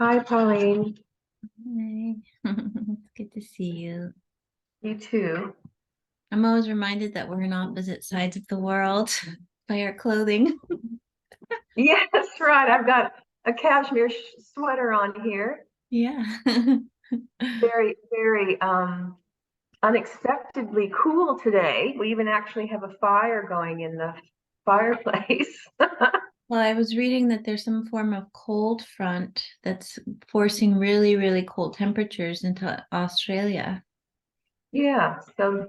Hi, Pauline. Hi. It's good to see you. You too. I'm always reminded that we're on opposite sides of the world by our clothing. Yes, right. I've got a cashmere sweater on here. Yeah. Very, very unexpectedly cool today. We even actually have a fire going in the fireplace. Well, I was reading that there's some form of cold front that's forcing really, really cold temperatures into Australia. Yeah, so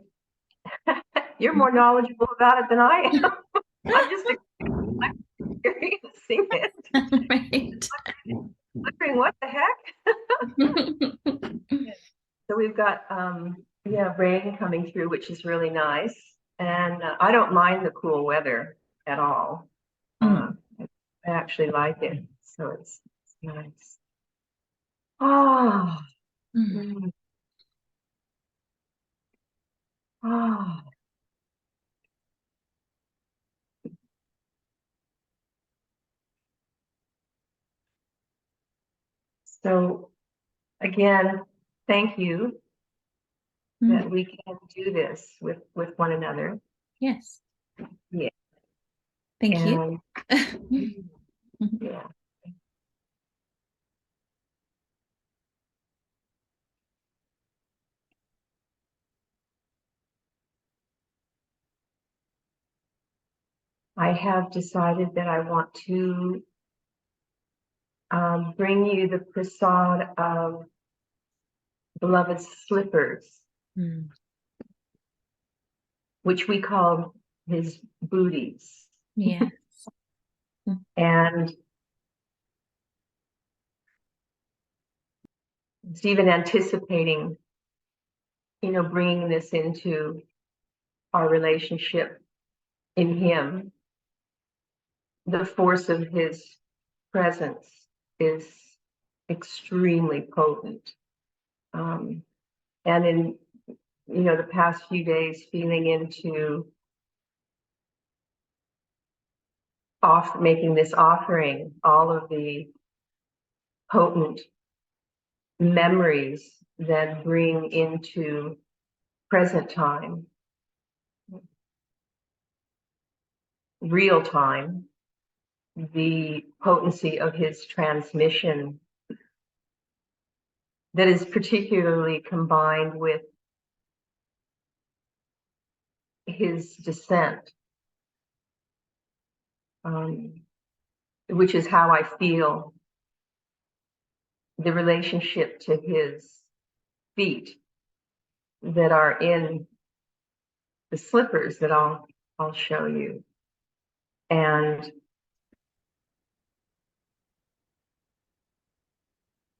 you're more knowledgeable about it than I am. I'm just experiencing it. Right. Wondering what the heck? So we've got rain coming through, which is really nice. And I don't mind the cool weather at all. Mm. I actually like it. So it's nice. Oh, Mm. oh. So again, thank you that we can do this with one another. Yes. Yeah. Thank And you. yeah. I have decided that I want to bring you the prasad of beloved slippers, Mm. which we call his booties. Yes. And it's even anticipating, bringing this into our relationship in him. The force of his presence is extremely potent. And in, the past few days, feeling into making this offering, all of the potent memories that bring into present time, real time, the potency of his transmission that is particularly combined with his descent, which is how I feel the relationship to his feet that are in the slippers that I'll show you. And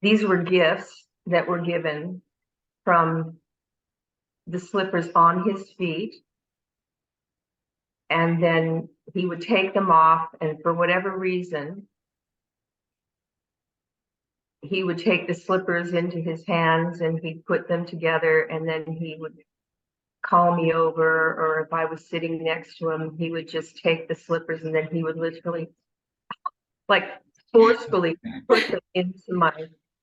these were gifts that were given from the slippers on his feet. And then he would take them off, and for whatever reason, he would take the slippers into his hands and he'd put them together, and then he would call me over, or if I was sitting next to him, he would just take the slippers and then he would literally, like, forcefully put them into my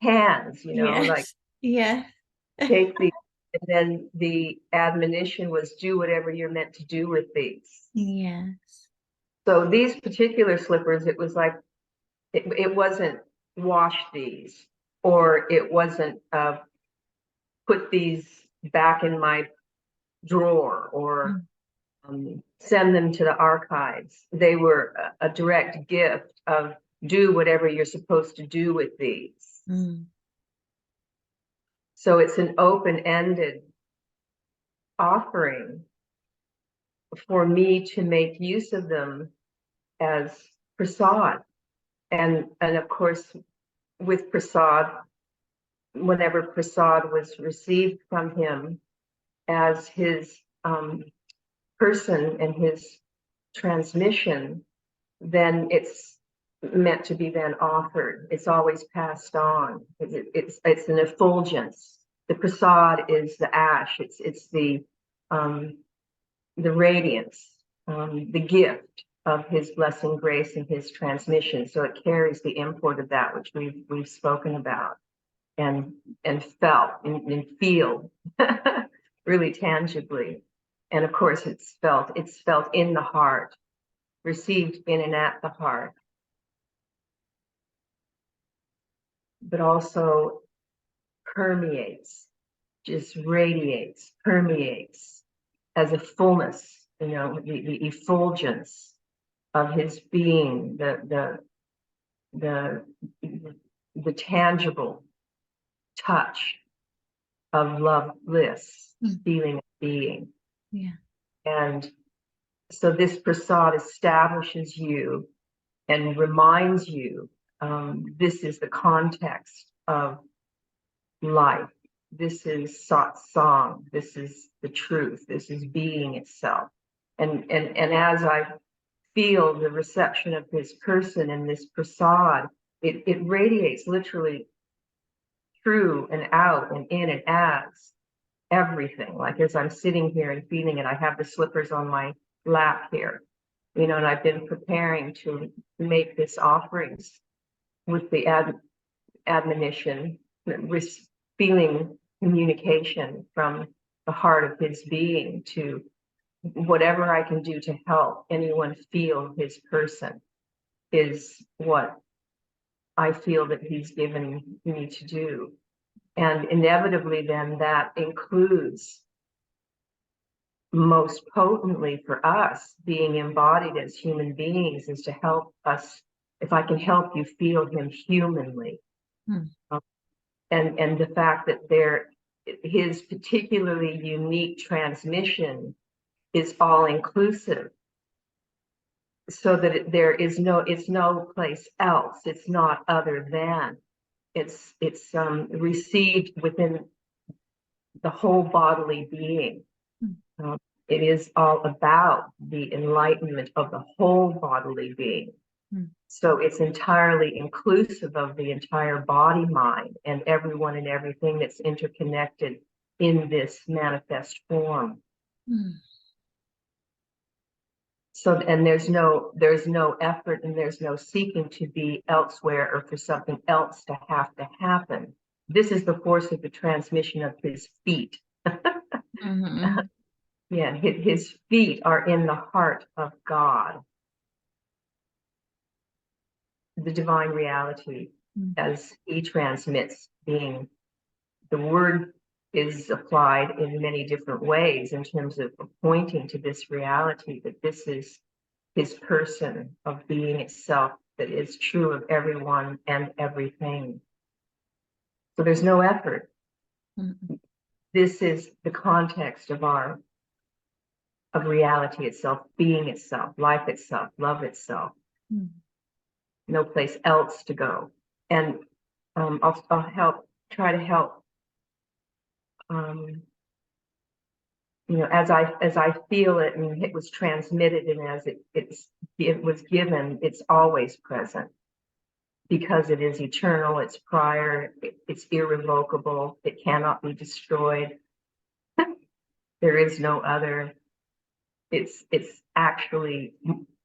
hands, like Yeah. take these. And then the admonition was, do whatever you're meant to do with these. Yes. So these particular slippers, it was like, it wasn't wash these, or it wasn't put these back in my drawer, or send them to the archives. They were a direct gift of do whatever you're supposed to do with these. So it's an open-ended offering for me to make use of them as prasad. And of course, with prasad, whenever prasad was received from him as his person and his transmission, then it's meant to be then offered. It's always passed on. It's an effulgence. The prasad is the ash. It's the radiance, the gift of his blessing, grace, and his transmission. So it carries the import of that which we've spoken about and felt and feel really tangibly. And of course it's felt in the heart, received in and at the heart, but also permeates, just radiates, permeates as a fullness, the effulgence of his being, the tangible touch of love, bliss, feeling of being. Yeah. And so this prasad establishes you and reminds you, this is the context of life. This is satsang. This is the truth. This is being itself. And as I feel the reception of his person and this prasad, it radiates literally through and out and in and as everything. Like as I'm sitting here and feeling it, I have the slippers on my lap here, and I've been preparing to make this offerings with the admonition, with feeling communication from the heart of his being to whatever I can do to help anyone feel his person is what I feel that he's given me to do. And inevitably then that includes, most potently for us, being embodied as human beings, is to help us, if I can help you feel him humanly. And the fact that his particularly unique transmission is all inclusive, so that it's no place else. It's not other than. It's received within the whole bodily being. It is all about the enlightenment of the whole bodily being. So it's entirely inclusive of the entire body, mind, and everyone and everything that's interconnected in this manifest form. So, and there's no effort and there's no seeking to be elsewhere or for something else to happen. This is the force of the transmission of his feet. Yeah, his feet are in the heart of God, the divine reality, as he transmits being. The word is applied in many different ways in terms of pointing to this reality, that this is his person of being itself, that is true of everyone and everything. So there's no effort. This is the context of reality itself, being itself, life itself, love itself. No place else to go. And I'll try to help. As I feel it and it was transmitted, and as it was given, it's always present, because it is eternal, it's prior, it's irrevocable, it cannot be destroyed. There is no other. It's actually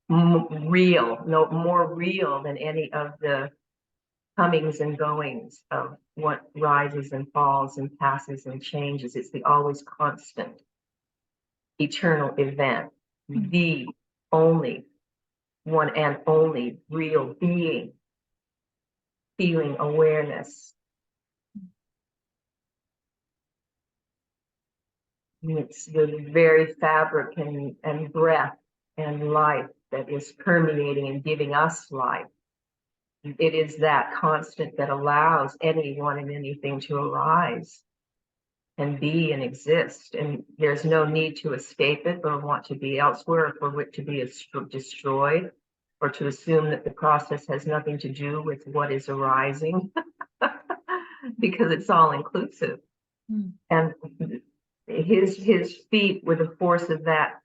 real, no more real than any of the comings and goings of what rises and falls and passes and changes. It's the always constant, eternal event, the only one and only real being, feeling awareness. It's the very fabric and breath and life that is permeating and giving us life. It is that constant that allows anyone and anything to arise and be and exist. And there's no need to escape it or want to be elsewhere, or for it to be destroyed, or to assume that the process has nothing to do with what is arising, because it's all inclusive. And his feet, with the force of that,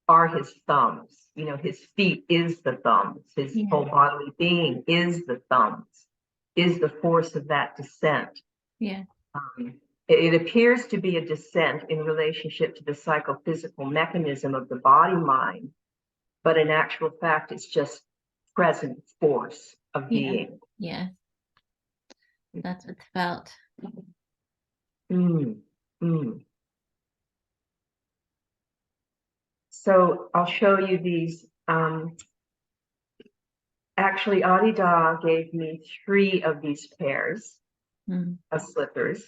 are his thumbs. His feet is the thumbs. His whole bodily being is the thumbs, is the force of that descent. It appears to be a descent in relationship to the psychophysical mechanism of the body mind, but in actual fact, it's just present force of Yeah. being. Yeah. That's what's felt. Mm, mm. So I'll show you these. Actually, Adi Da gave me 3 of these pairs of slippers,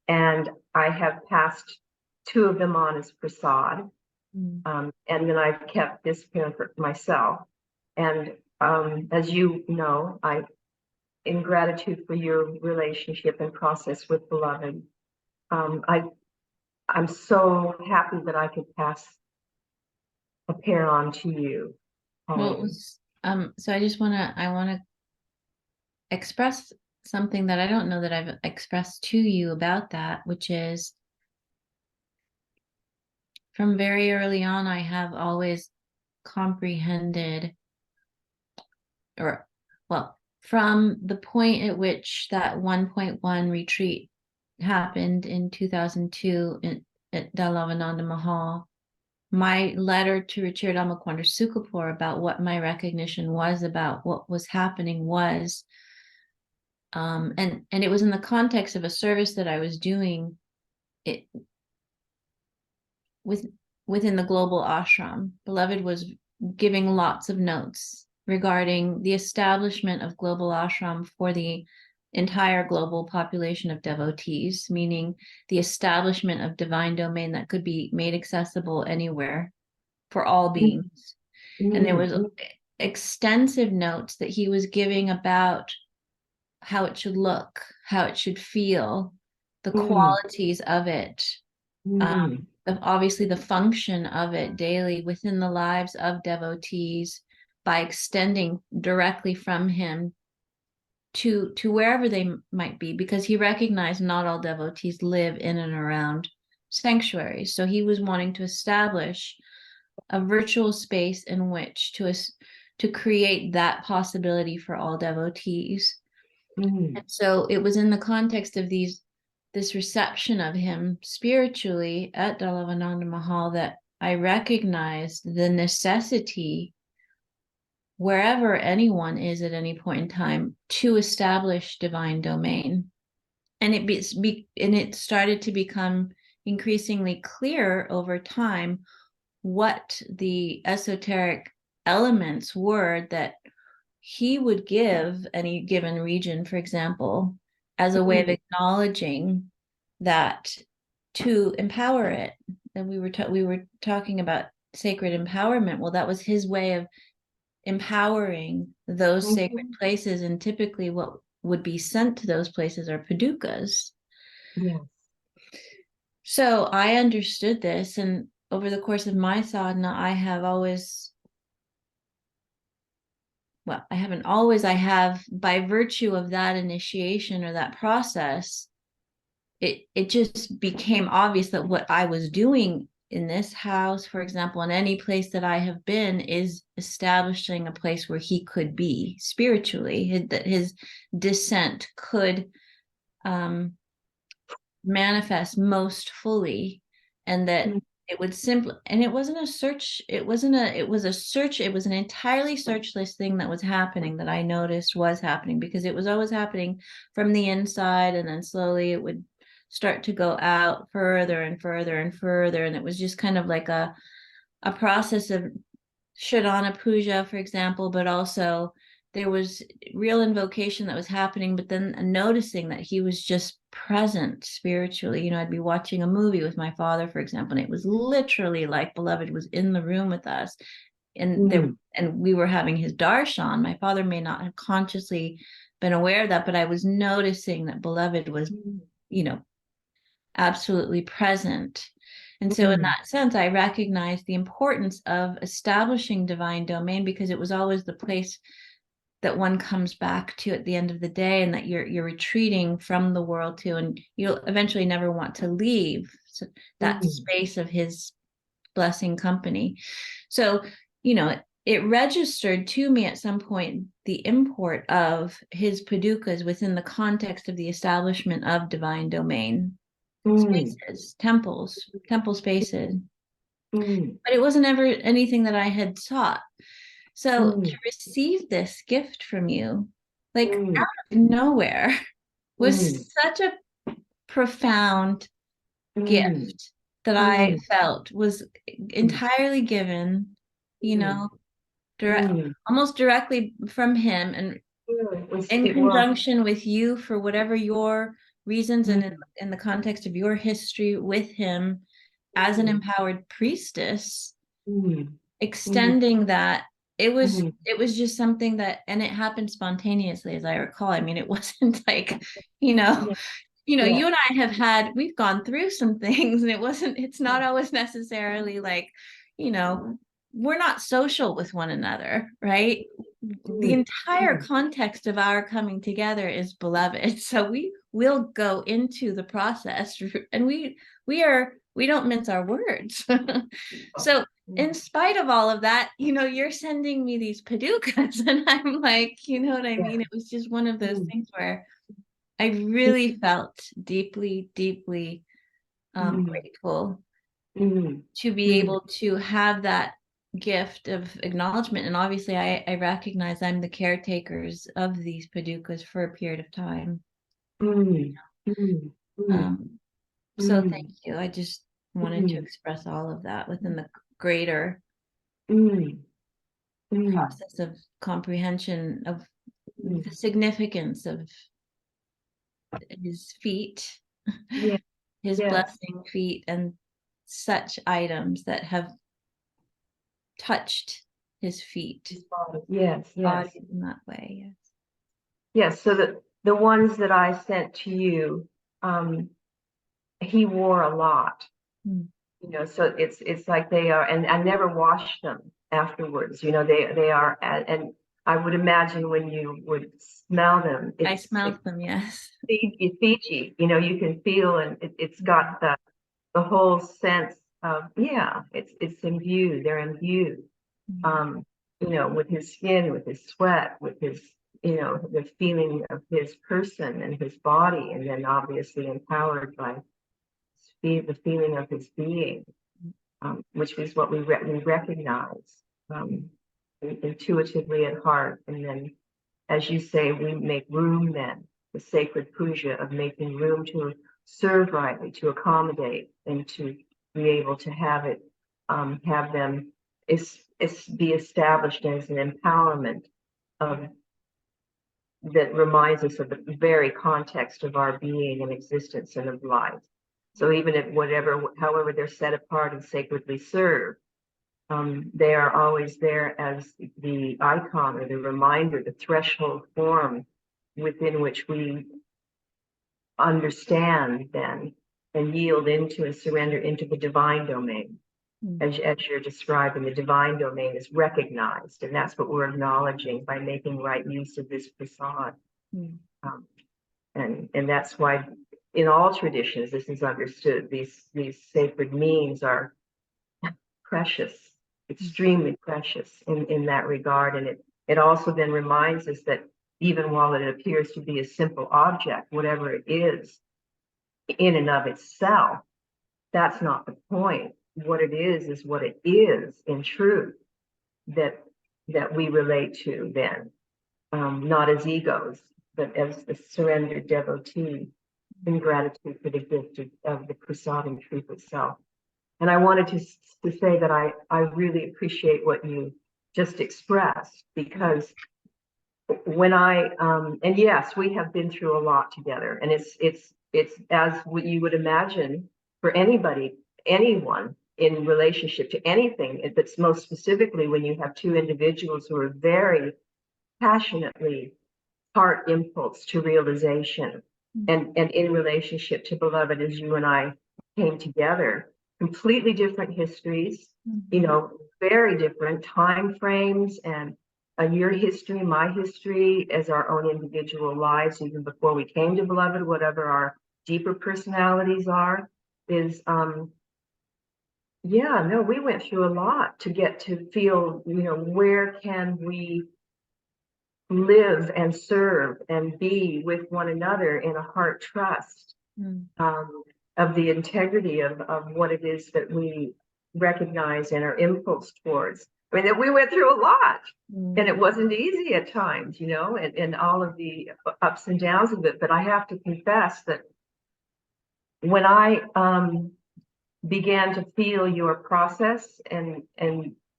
and I have passed 2 of them on as Prasad, and then I've kept this pair for myself. And as you know, in gratitude for your relationship and process with Beloved, I'm so happy that I could pass a pair on to you. Well, it was, so I wanna express something that I don't know that I've expressed to you about that, which is from very early on, I have always comprehended, or well, from the point at which that 1.1 retreat happened in 2002 at Dalavananda Mahal, my letter to Ruchira Dhammakwanda Sukapur about what my recognition was about what was happening was, and it was in the context of a service that I was doing it within the global ashram. Beloved was giving lots of notes regarding the establishment of global ashram for the entire global population of devotees, meaning the establishment of divine domain that could be made accessible anywhere for all beings. And there was extensive notes that he was giving about how it should look, how it should feel, the qualities of it, obviously the function of it daily within the lives of devotees by extending directly from him to wherever they might be, because he recognized not all devotees live in and around sanctuaries. So he was wanting to establish a virtual space in which to create that possibility for all devotees. And so it was in the context of this reception of him spiritually at Dalavananda Mahal that I recognized the necessity, wherever anyone is at any point in time, to establish divine domain. And it started to become increasingly clear over time what the esoteric elements were that he would give any given region, for example, as a way of acknowledging that, to empower it. And we were talking about sacred empowerment. Well, that was his way of empowering those sacred places, and typically what would be sent to those places are padukas. Yes. So I understood this, and over the course of my sadhana, I have, by virtue of that initiation or that process, it just became obvious that what I was doing in this house, for example, in any place that I have been, is establishing a place where he could be spiritually, that his descent could manifest most fully, and that it would simply, and it wasn't a search, it was an entirely searchless thing that was happening, that I noticed was happening, because it was always happening from the inside, and then slowly it would start to go out further and further and further, and it was just kind of like a process of Shadana Puja, for example, but also there was real invocation that was happening, but then noticing that he was just present spiritually. I'd be watching a movie with my father, for example, and it was literally like Beloved was in the room with us, and we were having his darshan. My father may not have consciously been aware of that, but I was noticing that Beloved was, absolutely present. And so in that sense, I recognized the importance of establishing divine domain, because it was always the place that one comes back to at the end of the day, and that you're retreating from the world to, and you'll eventually never want to leave that space of his blessing company. So, it registered to me at some point the import of his padukas within the context of the establishment of divine domain spaces, temple spaces. but it wasn't ever anything that I had sought. So to mm, receive this gift from you, like mm, out of nowhere, mm, was such a profound mm, gift that I mm, felt was mm, entirely given, you mm, know, direct, mm. almost directly from him, and in It was, conjunction with you for whatever your reasons, and mm, in the context of your history with him as an mm, empowered priestess, mm, mm, extending that. mm. It was just something that, and it happened spontaneously, as I recall. I mean, it wasn't like, you know, Yeah, you yeah, and I have we've gone through some things, and it's not always necessarily like, you know, we're not social with one another, right? The mm, entire mm, context of our coming together is beloved. So we will go into the process, and we don't mince our words. So mm. in spite of all of that, you're sending me these padukas, and I'm like, you know what I Yeah. mean? It was just one of those Mm, things where I really felt deeply, deeply mm, grateful mm, to be mm, able to have that gift of acknowledgement. And obviously, I recognize I'm the caretakers of these padukas for a period of time. mm, mm, mm, Um, so mm, thank you. I just wanted to mm, express all of that within the greater mm, mm, process of comprehension of mm. the significance of his feet, Yeah, his yes. blessing feet, and such items that have touched his feet, His body. Yes, yes. bodies in that way. Yes. Yes, so the ones that I sent to you, um, he wore a lot, Mm. so it's like they are, and I never washed them afterwards, they are, and I would imagine when you would smell them, I it's smelled them, yes. Fiji, you can feel, and it's got the whole sense of, yeah, it's imbued, they're imbued, Mm. um, with his skin, with his sweat, with his, the feeling of his person and his body, and then obviously empowered by the feeling of his being, which is what we recognize, intuitively at heart. And then, as you say, we make room then, the sacred puja of making room to serve rightly, to accommodate, and to be able to have them be established as an empowerment of that reminds us of the very context of our being and existence and of life. So even if however they're set apart and sacredly served, they are always there as the icon or the reminder, the threshold form within which we understand then and yield into and surrender into the divine domain. Mm. As you're describing, the divine domain is recognized, and that's what we're acknowledging by making right use of this prasad. Mm. Um, and that's why in all traditions this is understood. These sacred means are precious, extremely precious in that regard. And it also then reminds us that even while it appears to be a simple object, whatever it is in and of itself, that's not the point. What it is what it is in truth, that we relate to then, not as egos, but as the surrendered devotee in gratitude for the gift of the prasad and truth itself. And I wanted to say that I really appreciate what you just expressed, because when and yes, we have been through a lot together, and it's as what you would imagine for anybody, anyone in relationship to anything, but most specifically when you have two individuals who are very passionately heart impulse to realization, and in relationship to beloved, as you and I came together, completely different histories, very different time frames, and your history, my history, as our own individual lives, even before we came to beloved, whatever our deeper personalities are, is yeah, no, we went through a lot to get to feel, where can we live and serve and be with one another in a heart trust, Mm. of the integrity of what it is that we recognize and are impulse towards. I mean, that we went through a lot, and it wasn't easy at times, and all of the ups and downs of it. But I have to confess that when I began to feel your process and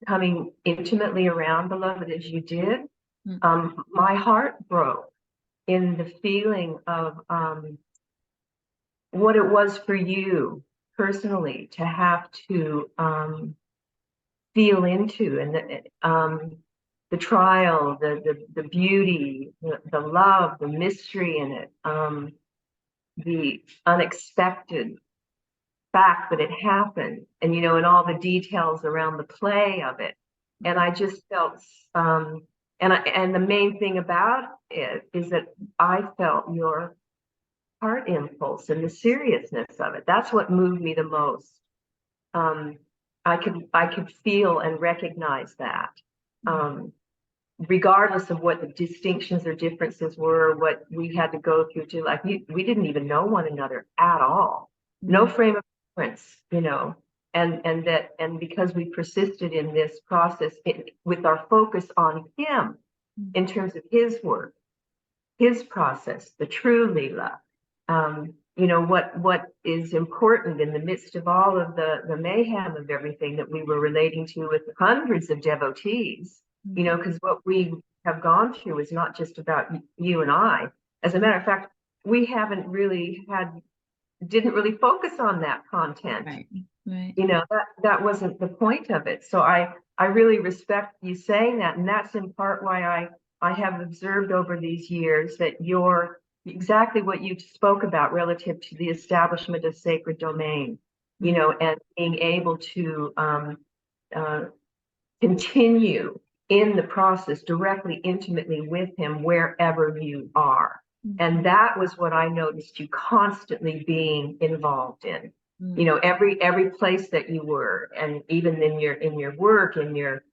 coming intimately around, beloved, as you did, my heart broke in the feeling of what it was for you personally to have to feel into, and the trial, the beauty, the love, the mystery in it, the unexpected fact that it happened, and and all the details around the play of it. And I just felt and the main thing about it is that I felt your heart impulse and the seriousness of it. That's what moved me the most. I could feel and recognize that, regardless of what the distinctions or differences were, what we had to go through to, like, we didn't even know one another at all. No frame of reference, and because we persisted in this process with our focus on him in terms of his work, his process, the true Leela. What is important in the midst of all of the mayhem of everything that we were relating to with hundreds of devotees, because what we have gone through is not just about you and I. As a matter of fact, we didn't really focus on that content. Right. That wasn't the point of it. So I really respect you saying that. And that's in part why I have observed over these years that you're exactly what you spoke about relative to the establishment of sacred domain, and being able to continue in the process directly, intimately with him wherever you are. And that was what I noticed you constantly being involved in. Every place that you were, and even in your work, in your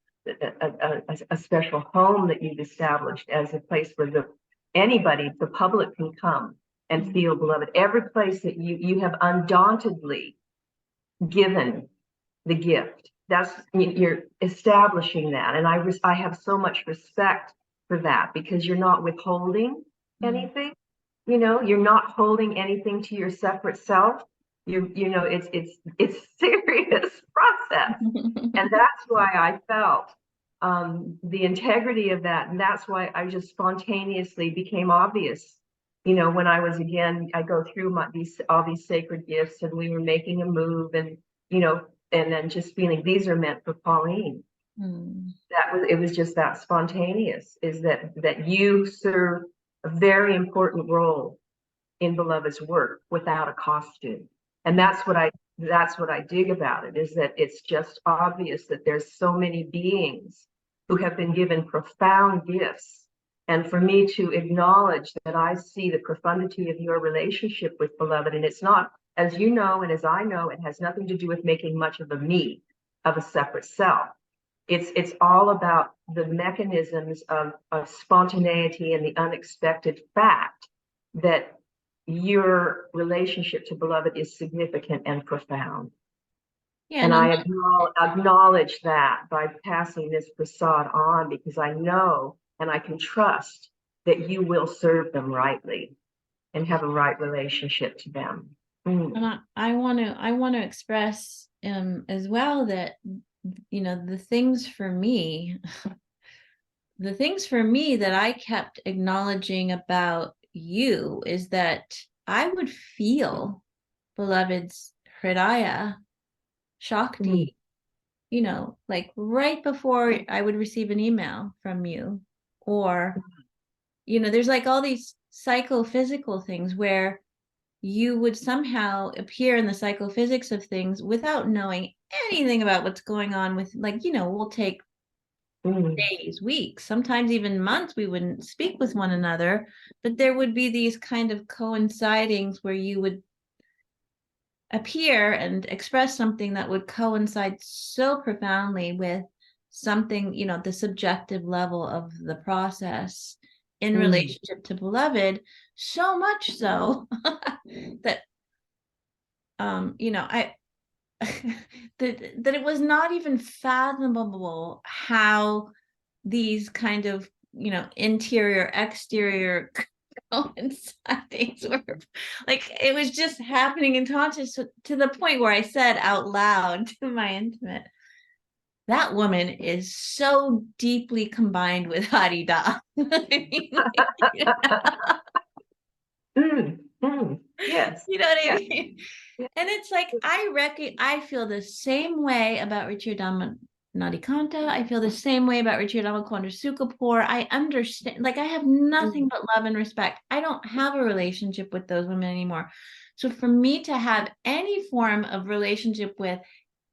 a special home that you've established as a place where the public can come and feel beloved. Every place that you have undauntedly given the gift. You're establishing that, and I have so much respect for that, because you're not withholding anything. You're not holding anything to your separate self. It's serious process, and that's why I felt the integrity of that, and that's why I just spontaneously became obvious. When I go through all these sacred gifts, and we were making a move, and and then just feeling these are meant for Pauline. It was just that spontaneous, is that you serve a very important role in Beloved's work without a costume. And that's what I dig about it, is that it's just obvious that there's so many beings who have been given profound gifts. And for me to acknowledge that I see the profundity of your relationship with Beloved, and it's not, as you know, and as I know, it has nothing to do with making much of a me, of a separate self. It's all about the mechanisms of spontaneity and the unexpected fact that your relationship to Beloved is significant and profound. Yeah, and I acknowledge that by passing this Prasad on, because I know and I can trust that you will serve them rightly and have a right relationship to them. And I want to express as well that the things for me that I kept acknowledging about you is that I would feel Beloved's Hridaya Shakti, like right before I would receive an email from you, or there's like all these psychophysical things where you would somehow appear in the psychophysics of things without knowing anything about what's going on with, we'll take days, weeks, sometimes even months, we wouldn't speak with one another, but there would be these kind of coincidings where you would appear and express something that would coincide so profoundly with something, the subjective level of the process in relationship to Beloved, so much so that that it was not even fathomable how these kind of, interior, exterior coincidings were, like, it was just happening in conscious to the point where I said out loud to my intimate, that woman is so deeply combined with Adi Da. Yes. You know what I Yeah. mean? Yeah. And it's like, I feel the same way about Ruchira Nadikanta. I feel the same way about Ruchira Kondra Sukapur. I understand, like, I have nothing but love and respect. I don't have a relationship with those women anymore. So for me to have any form of relationship with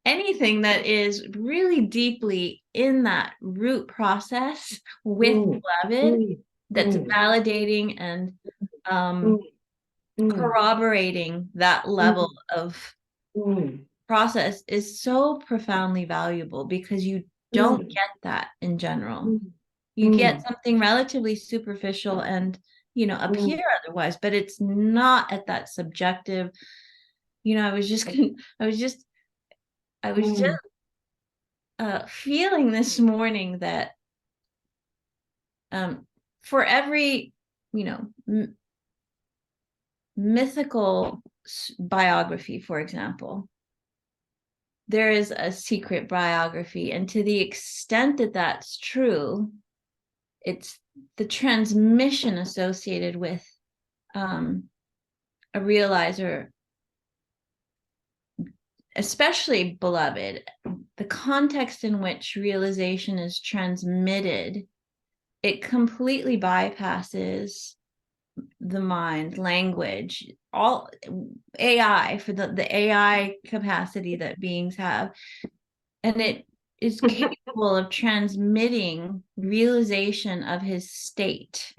anything that is really deeply in that root process with beloved, that's validating and corroborating that level of process is so profoundly valuable, because you don't get that in general. You get something relatively superficial and, appear otherwise, but it's not at that subjective. I was just feeling this morning that for every, mythical biography, for example, there is a secret biography. And to the extent that that's true, it's the transmission associated with a realizer, especially beloved, the context in which realization is transmitted, it completely bypasses the mind, language, all AI, for the AI capacity that beings have. And it is capable of transmitting realization of his state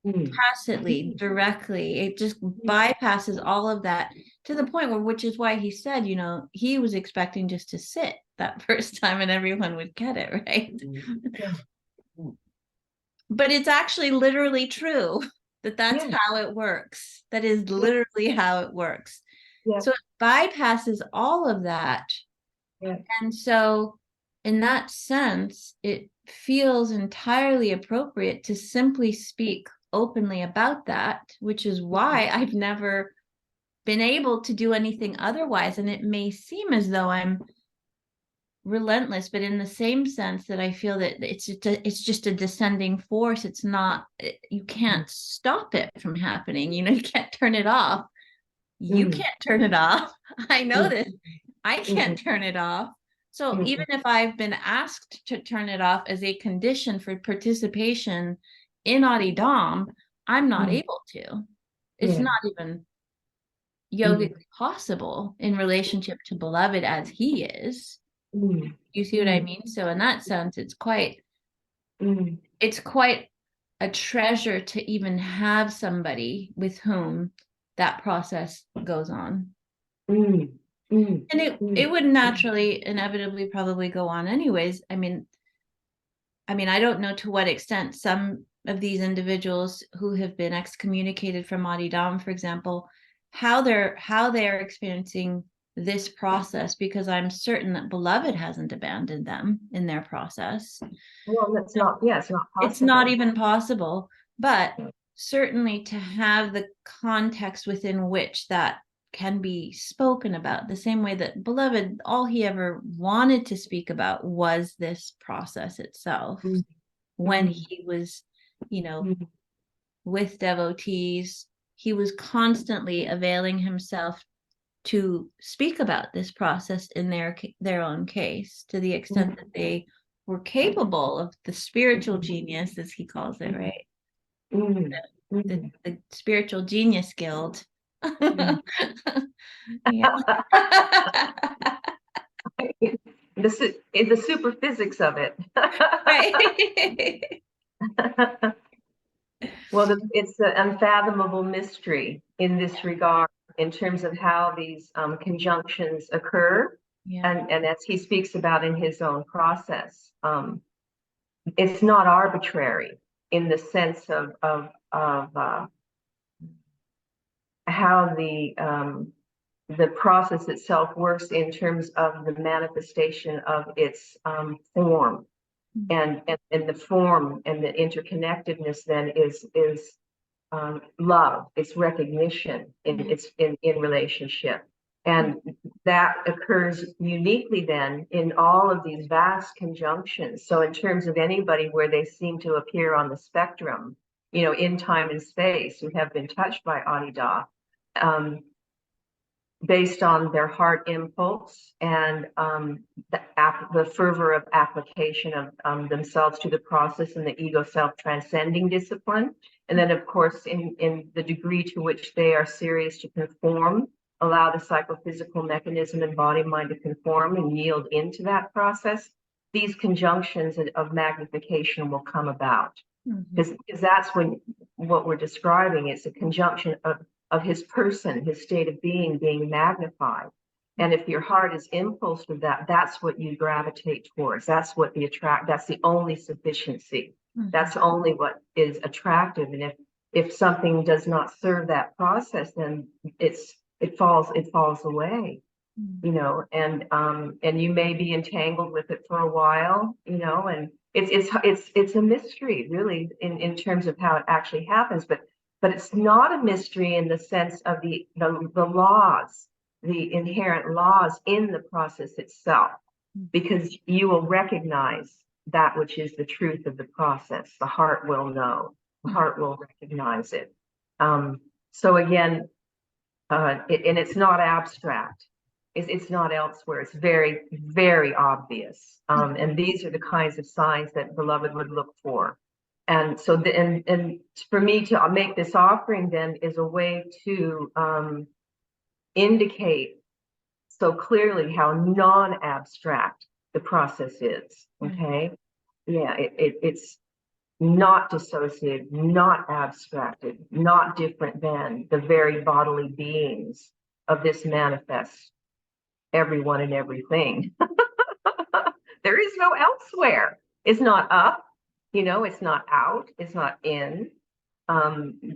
tacitly, directly. It just bypasses all of that to the point where, which is why he said, he was expecting just to sit that first time and everyone would get it, right? But it's actually literally true that's how it works. That is literally how it works. So it bypasses all of that. And so in that sense, it feels entirely appropriate to simply speak openly about that, which is why I've never been able to do anything otherwise. And it may seem as though I'm relentless, but in the same sense that I feel that it's just a descending force. It's not, you can't stop it from happening. You can't turn it off. You can't turn it off. I know this. I can't turn it off. So even if I've been asked to turn it off as a condition for participation in Adidam, I'm not able to. It's not even yogically possible in relationship to beloved as he is. You see what I mean? So in that sense, it's quite a treasure to even have somebody with whom that process goes on. And it would naturally, inevitably, probably go on anyways. I mean, I don't know to what extent some of these individuals who have been excommunicated from Adidam, for example, how they're experiencing this process, because I'm certain that beloved hasn't abandoned them in their process. Well, it's not possible. It's not even possible, but certainly to have the context within which that can be spoken about, the same way that beloved, all he ever wanted to speak about was this process itself. When he was, with devotees, he was constantly availing himself to speak about this process in their own case, to the extent that they were capable of the spiritual genius, as he calls it, right? The spiritual genius guild. The super physics of it. Right. Well, it's an unfathomable mystery in this regard, in terms of how these conjunctions occur, and as he speaks about in his own process. It's not arbitrary in the sense of how the process itself works in terms of the manifestation of its form, and the form and the interconnectedness then is love. It's recognition in relationship, and that occurs uniquely then in all of these vast conjunctions. So in terms of anybody where they seem to appear on the spectrum, in time and space, who have been touched by Adi Da, based on their heart impulse and the fervor of application of themselves to the process and the ego self transcending discipline. And then, of course, in the degree to which they are serious to conform, allow the psychophysical mechanism and body mind to conform and yield into that process, these conjunctions of magnification will come about. Because that's what we're describing. It's a conjunction of his person, his state of being magnified. And if your heart is impulsed with that, that's what you gravitate towards. That's what that's the only sufficiency. That's only what is attractive. And if something does not serve that process, then it falls away, and you may be entangled with it for a while, and it's a mystery, really, in terms of how it actually happens, but it's not a mystery in the sense of the laws, the inherent laws in the process itself, because you will recognize that which is the truth of the process. The heart will know, the heart will recognize it. So again, and it's not abstract. It's not elsewhere. It's very, very obvious. And these are the kinds of signs that beloved would look for. And so, and for me to make this offering then is a way to indicate so clearly how non-abstract the process is. Okay, yeah, it's not dissociated, not abstracted, not different than the very bodily beings of this manifest everyone and everything. There is no elsewhere. It's not up, it's not out, it's not in.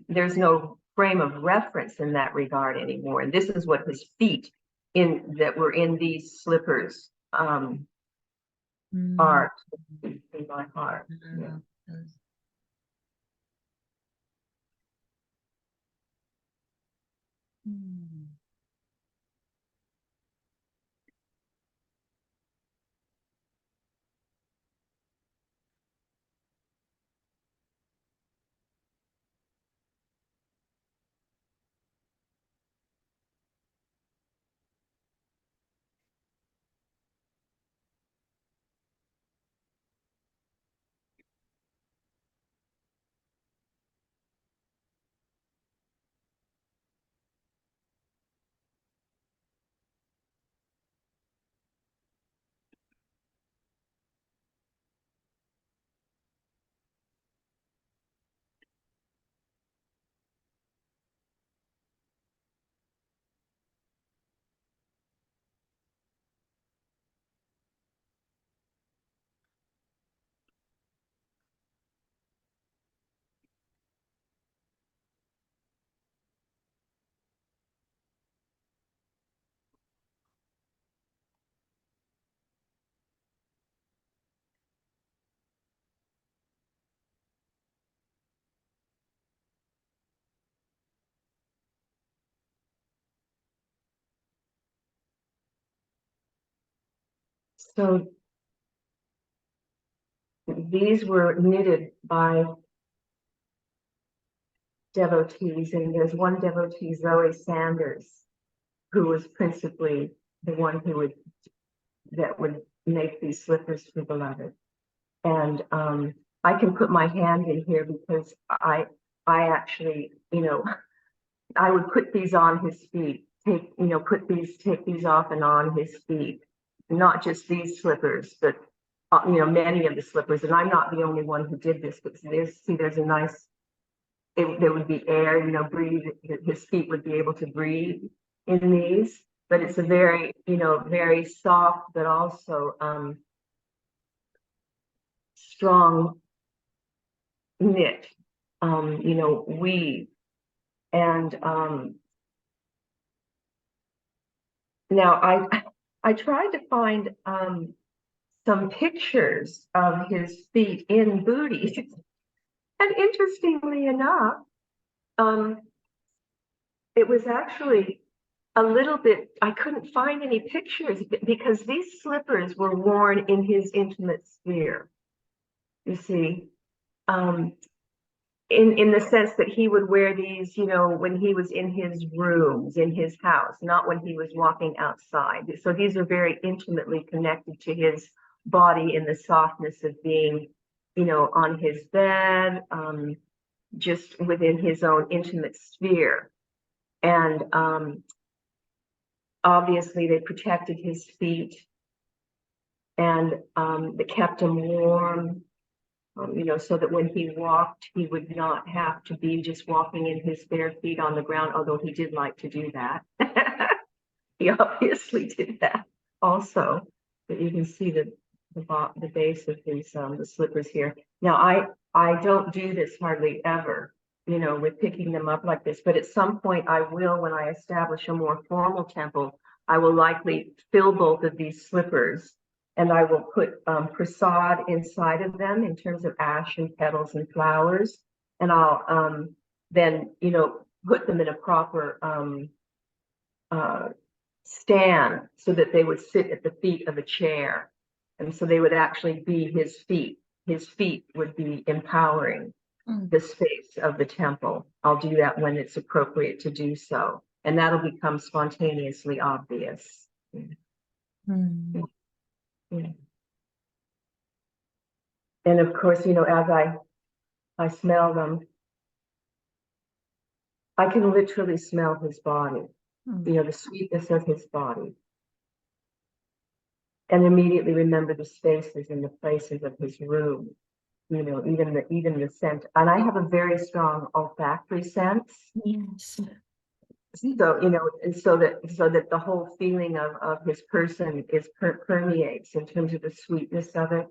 There's no frame of reference in that regard anymore. And this is what his feet that were in these slippers are in my heart. Yeah. So these were knitted by devotees, and there's one devotee, Zoe Sanders, who was principally the one that would make these slippers for beloved. And I can put my hand in here because I actually, I would put these on his feet, take these off and on his feet, not just these slippers, but many of the slippers. And I'm not the only one who did this, but there's a nice, there would be air, breathe, his feet would be able to breathe in these, but it's a very, very soft, but also strong knit, weave. And Now, I tried to find some pictures of his feet in booties, and interestingly enough, it was actually a little bit, I couldn't find any pictures because these slippers were worn in his intimate sphere, you see. In the sense that he would wear these, when he was in his rooms, in his house, not when he was walking outside. So these are very intimately connected to his body in the softness of being, on his bed, just within his own intimate sphere. And obviously they protected his feet, and they kept him warm. So that when he walked, he would not have to be just walking in his bare feet on the ground, although he did like to do that. He obviously did that also. But you can see the base of his the slippers here. Now, I don't do this hardly ever, with picking them up like this. But at some point, I will, when I establish a more formal temple, I will likely fill both of these slippers. And I will put prasad inside of them in terms of ash and petals and flowers. And I'll then, put them in a proper stand so that they would sit at the feet of a chair. And so they would actually be his feet. His feet would be empowering the space of the temple. I'll do that when it's appropriate to do so. And that'll become spontaneously obvious. Yeah. And of course, as I smell them, I can literally smell his body, the sweetness of his body. And immediately remember the spaces and the places of his room, even the scent. And I have a very strong olfactory sense. Yes. So, and so that the whole feeling of his person permeates in terms of the sweetness of it.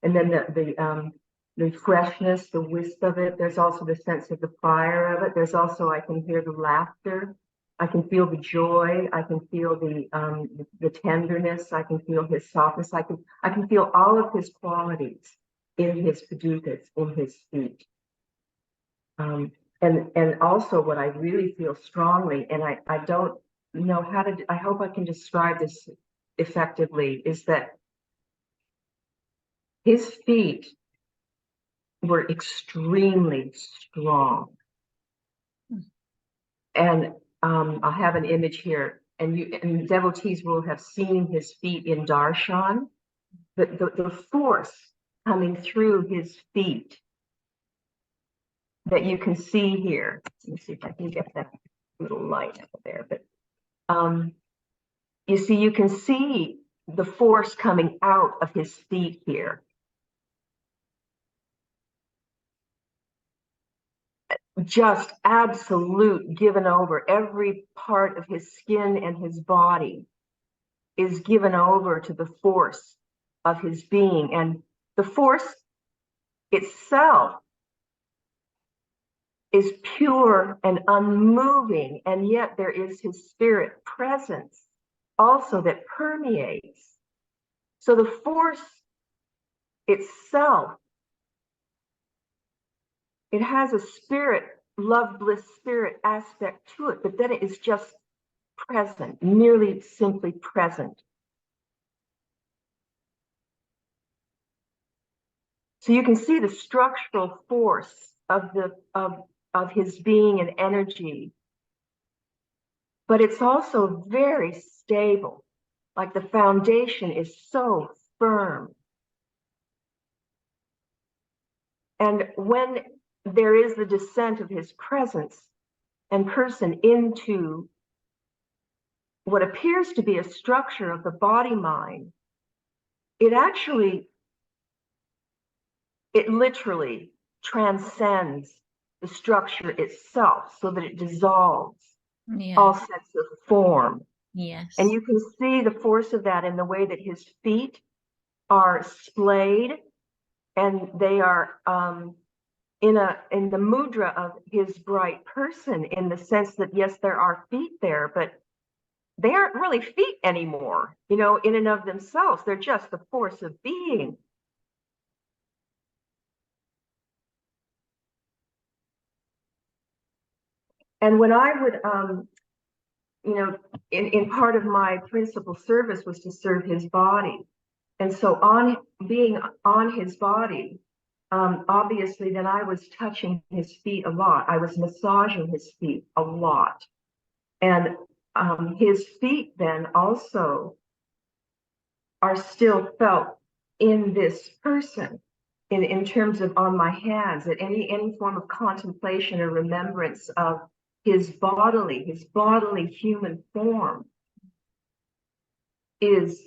And then the freshness, the wisp of it. There's also the sense of the fire of it. There's also, I can hear the laughter. I can feel the joy. I can feel the tenderness. I can feel his softness. I can feel all of his qualities in his padukas, in his feet. And also what I really feel strongly, and I don't know how to, I hope I can describe this effectively, is that his feet were extremely strong. And I'll have an image here, and devotees will have seen his feet in darshan, but the force coming through his feet that you can see here. Let me see if I can get that little light up there. But you see, you can see the force coming out of his feet here. Just absolute given over. Every part of his skin and his body is given over to the force of his being. And the force itself is pure and unmoving, and yet there is his spirit presence also that permeates. So the force itself, it has a spirit, love, bliss, spirit aspect to it, but then it is just present, merely simply present. So you can see the structural force of his being and energy, but it's also very stable. Like the foundation is so firm. And when there is the descent of his presence and person into what appears to be a structure of the body mind, it literally transcends the structure itself so that it dissolves all sense of form. Yes. And you can see the force of that in the way that his feet are splayed, and they are in the mudra of his bright person, in the sense that yes, there are feet there, but they aren't really feet anymore, in and of themselves. They're just the force of being. And when I would, in part of my principal service was to serve his body. And so on being on his body, obviously then I was touching his feet a lot. I was massaging his feet a lot. And his feet then also are still felt in this person in terms of on my hands, that any form of contemplation or remembrance of his bodily human form is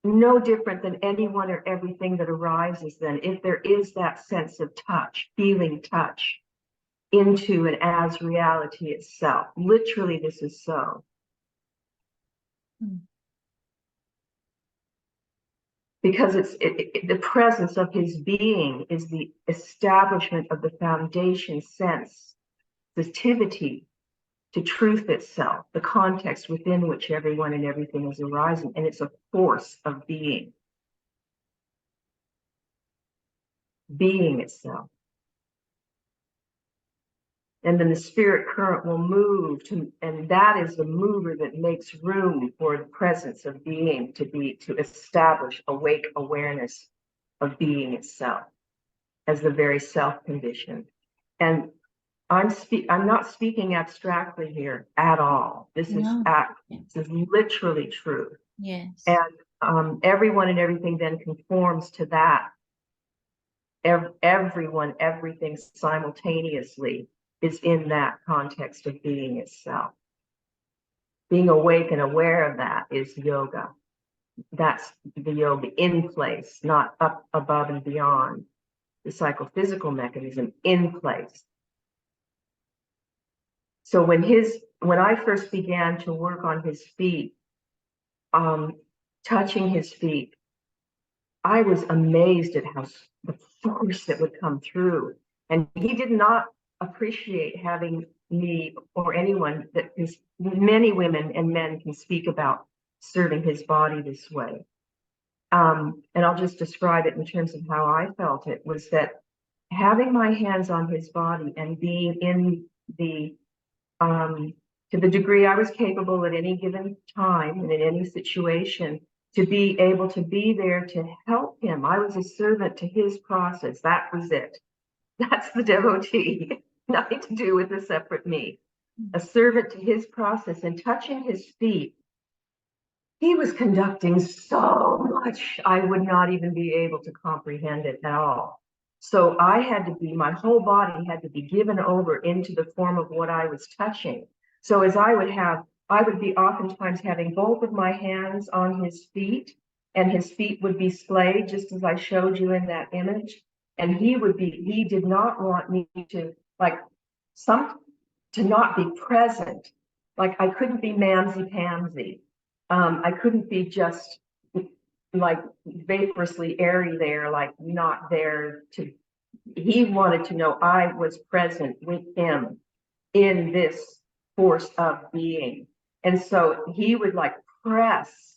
no different than anyone or everything that arises then, if there is that sense of touch, feeling touch into and as reality itself. Literally, this is so. Because the presence of his being is the establishment of the foundation sensitivity to truth itself, the context within which everyone and everything is arising, and it's a force of being itself. And then the spirit current will move and that is the mover that makes room for the presence of being to establish awake awareness of being itself as the very self condition. And I'm not speaking abstractly here at all. This is literally true. Yes. And everyone and everything then conforms to that. Everyone, everything simultaneously is in that context of being itself. Being awake and aware of that is yoga. That's the yoga in place, not up above and beyond the psychophysical mechanism, in place. So when I first began to work on his feet, touching his feet, I was amazed at how the force that would come through. And he did not appreciate having me or anyone that many women and men can speak about serving his body this way. And I'll just describe it in terms of how I felt it, was that having my hands on his body and being in to the degree I was capable at any given time and in any situation, to be able to be there to help him. I was a servant to his process. That was it. That's the devotee. Nothing to do with a separate me. A servant to his process, and touching his feet. He was conducting so much, I would not even be able to comprehend it at all. So my whole body had to be given over into the form of what I was touching. So as I would be oftentimes having both of my hands on his feet, and his feet would be splayed, just as I showed you in that image. And he did not want me to not be present. Like I couldn't be mamsy-pamsy. I couldn't be just like vaporously airy there, like not there to. He wanted to know I was present with him in this force of being. And so he would press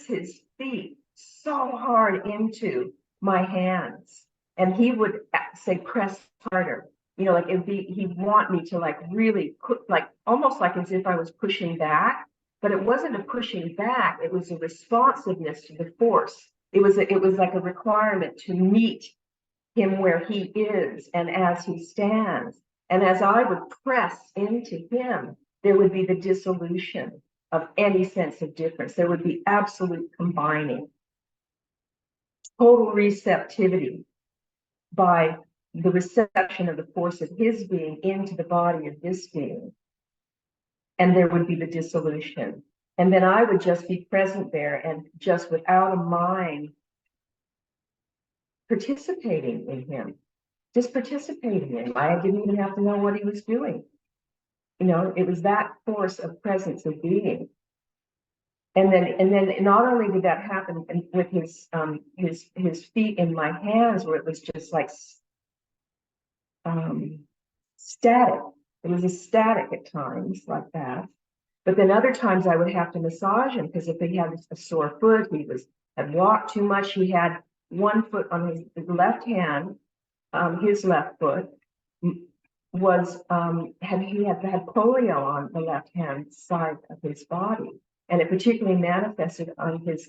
his feet so hard into my hands. And he would say, press harder. He'd want me to really put, almost like as if I was pushing back, but it wasn't a pushing back. It was a responsiveness to the force. It was like a requirement to meet him where he is and as he stands. And as I would press into him, there would be the dissolution of any sense of difference. There would be absolute combining, total receptivity by the reception of the force of his being into the body of this being. And there would be the dissolution. And then I would just be present there and just without a mind participating in him. Just participating in him. I didn't even have to know what he was doing. It was that force of presence of being. And then not only did that happen with his feet in my hands, where it was just like static. It was ecstatic at times like that. But then other times I would have to massage him, because if he had a sore foot, had walked too much, he had one foot on his left hand, his left foot was had polio on the left hand side of his body, and it particularly manifested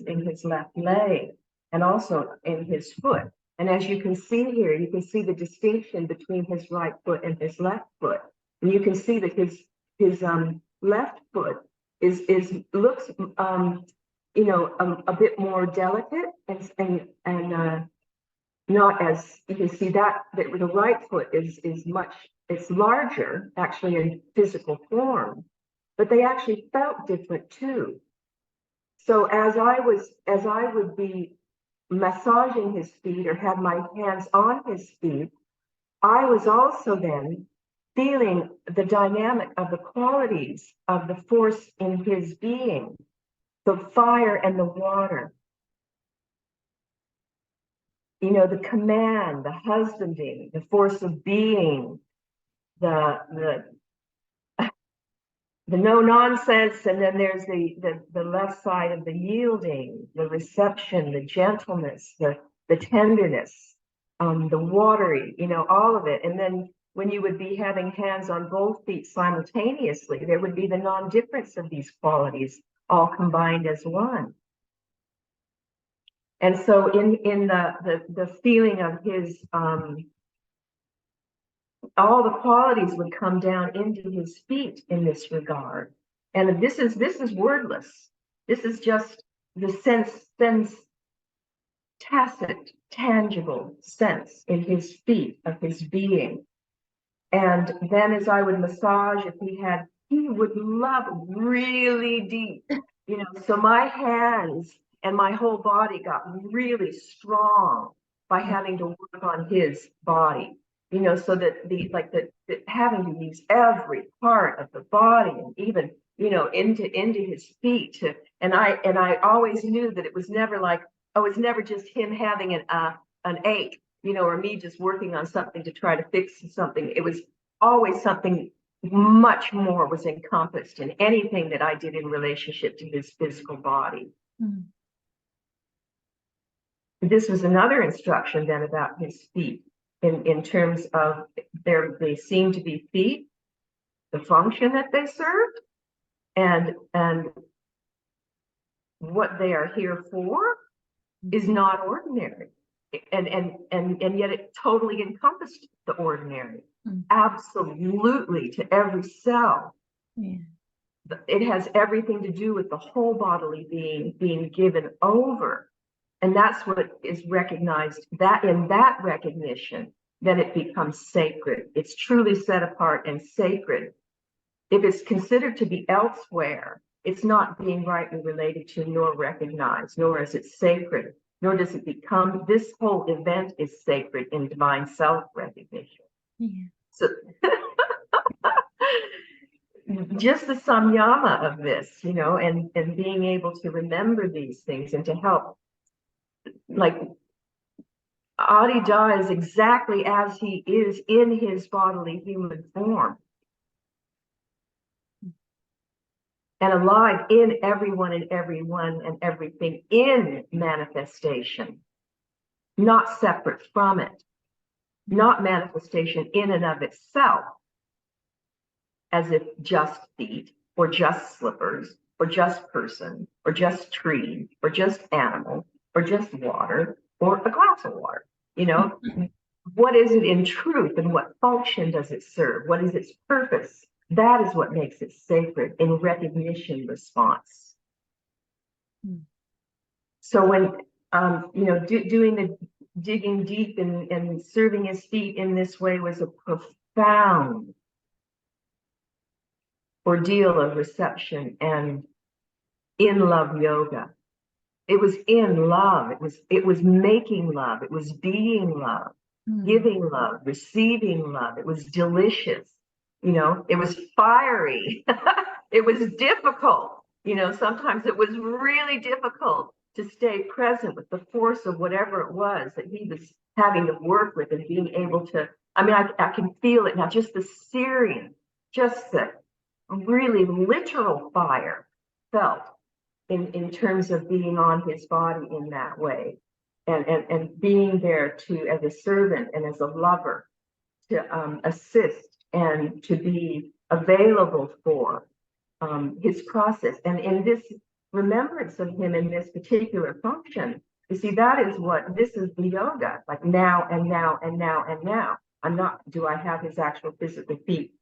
in his left leg and also in his foot. And as you can see here, you can see the distinction between his right foot and his left foot, and you can see that his left foot looks a bit more delicate and not as, you can see that the right foot is it's larger actually in physical form, but they actually felt different too. So as I would be massaging his feet or had my hands on his feet, I was also then feeling the dynamic of the qualities of the force in his being, the fire and the water, the command, the husbanding, the force of being, the no nonsense, and then there's the left side of the yielding, the reception, the gentleness, the tenderness, the watery, all of it. And then when you would be having hands on both feet simultaneously, there would be the non-difference of these qualities all combined as one. And so in the feeling of his all the qualities would come down into his feet in this regard. And this is wordless. This is just the sense, tacit, tangible sense in his feet of his being. And then as I would massage, he would love really deep, so my hands and my whole body got really strong by having to work on his body. So that having to use every part of the body, and even, into his feet. And I always knew that it was never just him having an ache, or me just working on something to try to fix something. It was always something much more was encompassed in anything that I did in relationship to his physical body. Mm. This was another instruction then about his feet. In terms of they seem to be feet, the function that they served, and what they are here for is not ordinary, and yet it totally encompassed the ordinary, absolutely, to every cell. Yeah. It has everything to do with the whole bodily being given over. And that's what is recognized, that in that recognition, then it becomes sacred. It's truly set apart and sacred. If it's considered to be elsewhere, it's not being rightly related to nor recognized, nor is it sacred, nor does it become, this whole event is sacred in divine self-recognition. Yeah. So just the samyama of this, and being able to remember these things and to help. Like Adi Da is exactly as he is in his bodily human form, and alive in everyone and everything in manifestation, not separate from it, not manifestation in and of itself, as if just feet or just slippers or just person or just tree or just animal or just water, or a glass of water, What is it in truth, and what function does it serve? What is its purpose? That is what makes it sacred in recognition response. So when, doing the digging deep and serving his feet in this way was a profound ordeal of reception and in love yoga. It was in love. It was making love. It was being love, giving love, receiving love. It was delicious. It was fiery. It was difficult. Sometimes it was really difficult to stay present with the force of whatever it was that he was having to work with, and being able to, I can feel it now, just the searing, just the really literal fire felt in terms of being on his body in that way, and being there to as a servant and as a lover to assist and to be available for his process. And in this remembrance of him in this particular function, you see, this is the yoga, like now and now and now and now. Do I have his actual physical feet,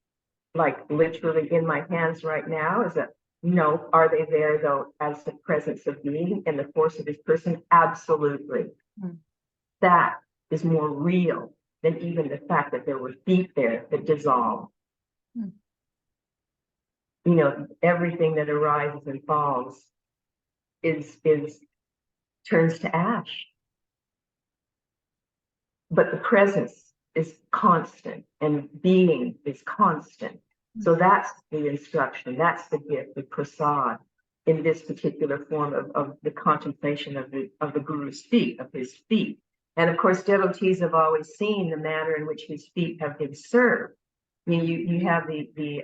like literally in my hands right now? No. Are they there though, as the presence of being and the force of his person? Absolutely. Mm. That is more real than even the fact that there were feet there that dissolve. Mm. Everything that arises and falls turns to ash. But the presence is constant and being is constant. So that's the instruction, that's the gift, the prasad, in this particular form of the contemplation of the Guru's feet, of his feet. And of course, devotees have always seen the manner in which his feet have been served. I mean, you have the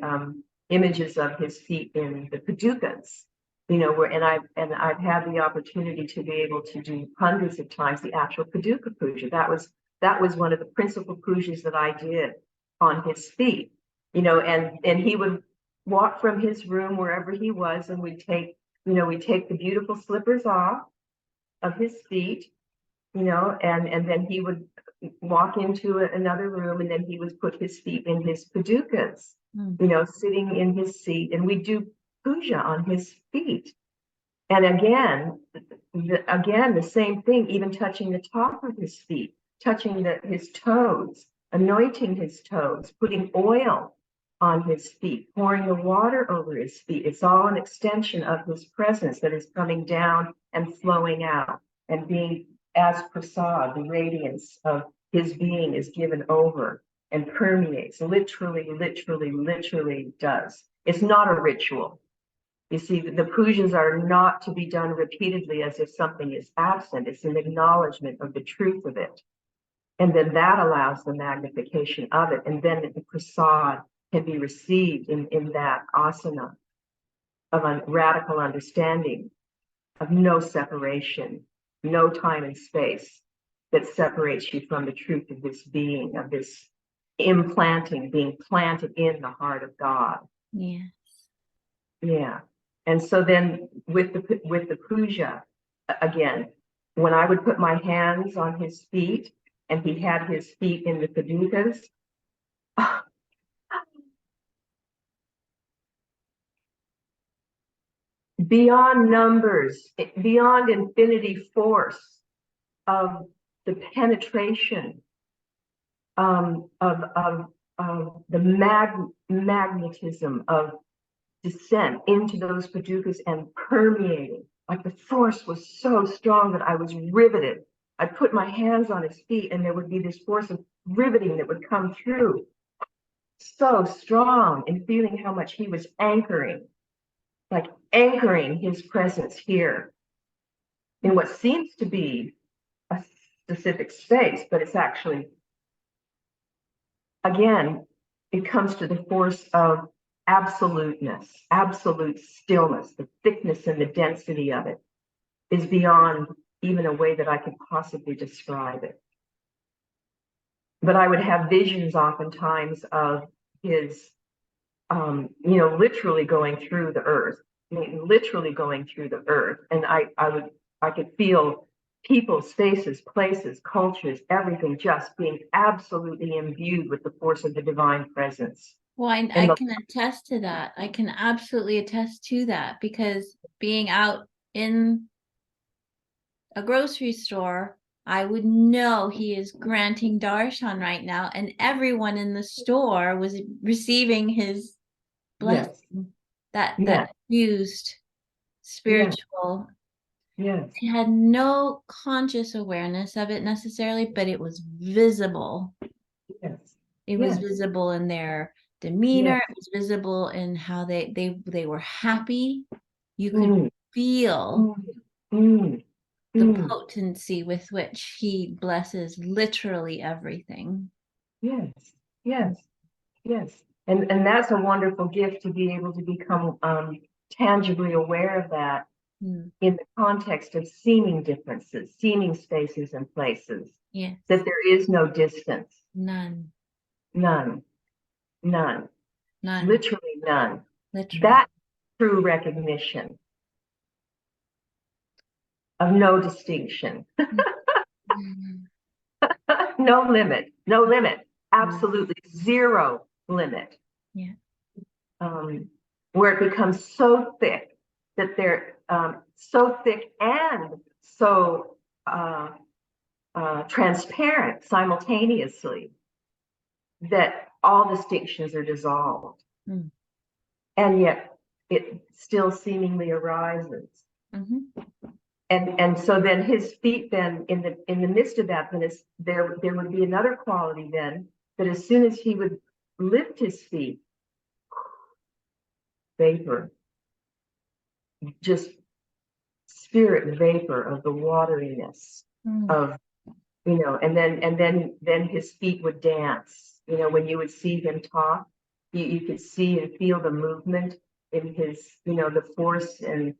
images of his feet in the padukas, and I've had the opportunity to be able to do hundreds of times the actual paduka puja. That was one of the principal pujas that I did on his feet, and he would walk from his room wherever he was, and we'd take the beautiful slippers off of his feet, and then he would walk into another room, and then he would put his feet in his padukas, sitting in his seat, and we'd do puja on his feet. And again, the same thing, even touching the top of his feet, touching his toes, anointing his toes, putting oil on his feet, pouring the water over his feet. It's all an extension of his presence that is coming down and flowing out and being as prasad, the radiance of his being is given over and permeates, literally does. It's not a ritual. You see, the pujas are not to be done repeatedly as if something is absent. It's an acknowledgement of the truth of it. And then that allows the magnification of it. And then the prasad can be received in that asana of a radical understanding of no separation, no time and space that separates you from the truth of this being, of this implanting, being planted in the heart of God. Yes. Yeah. And so then with the puja, again, when I would put my hands on his feet and he had his feet in the padukas, beyond numbers, beyond infinity force of the penetration of the magnetism of descent into those padukas and permeating. Like the force was so strong that I was riveted. I'd put my hands on his feet and there would be this force of riveting that would come through. So strong, and feeling how much he was anchoring his presence here in what seems to be a specific space, but it's actually, again, it comes to the force of absoluteness, absolute stillness. The thickness and the density of it is beyond even a way that I could possibly describe it. But I would have visions oftentimes of his, literally going through the earth, literally going through the earth. And I could feel people's faces, places, cultures, everything just being absolutely imbued with the force of the divine presence. Well, I can attest to that. I can absolutely attest to that, because being out in a grocery store, I would know he is granting darshan right now, and everyone in the store was receiving his blessing. Yes. That fused spiritual. Yes. They had no conscious awareness of it necessarily, but it was visible. Yes. It was visible in their demeanor. It was visible in how they were happy. You could feel the potency with which he blesses literally everything. Yes. And that's a wonderful gift to be able to become tangibly aware of that Mm. in the context of seeming differences, seeming spaces and places, Yes. that there is no distance, None. none, none, None. literally none. Literally. That true recognition of no distinction, Mm. no limit, no limit, absolutely zero limit. Yeah. Where it becomes so thick that they're so thick and so transparent simultaneously that all distinctions are dissolved. Mm. And yet it still seemingly arises. Mm-hmm. And so then his feet then in the midst of that, then there would be another quality then that as soon as he would lift his feet, vapor, just spirit vapor of the wateriness of, and then his feet would dance. When you would see him talk, you could see and feel the movement in his, the force and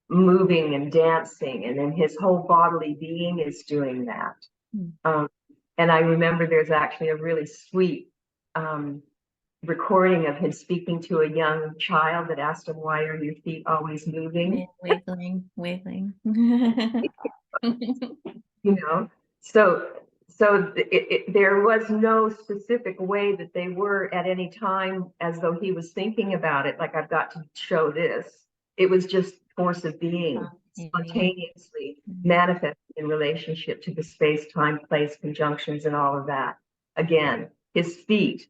moving and dancing, and then his whole bodily being is doing that. And I remember there's actually a really sweet recording of him speaking to a young child that asked him, "Why are your feet always moving?" Wiggling. So there was no specific way that they were at any time as though he was thinking about it, like I've got to show this. It was just force of being, spontaneously manifested in relationship to the space, time, place, conjunctions, and all of that. Again, his feet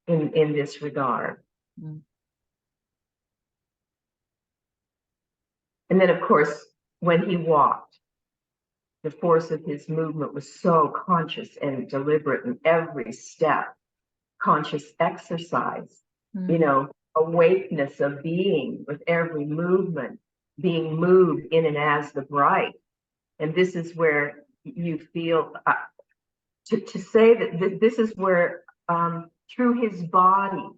in this regard. And then, of course, when he walked, the force of his movement was so conscious and deliberate in every step, conscious exercise, awakeness of being with every movement, being moved in and as the bright. And this is where you feel, to say that this is where through his body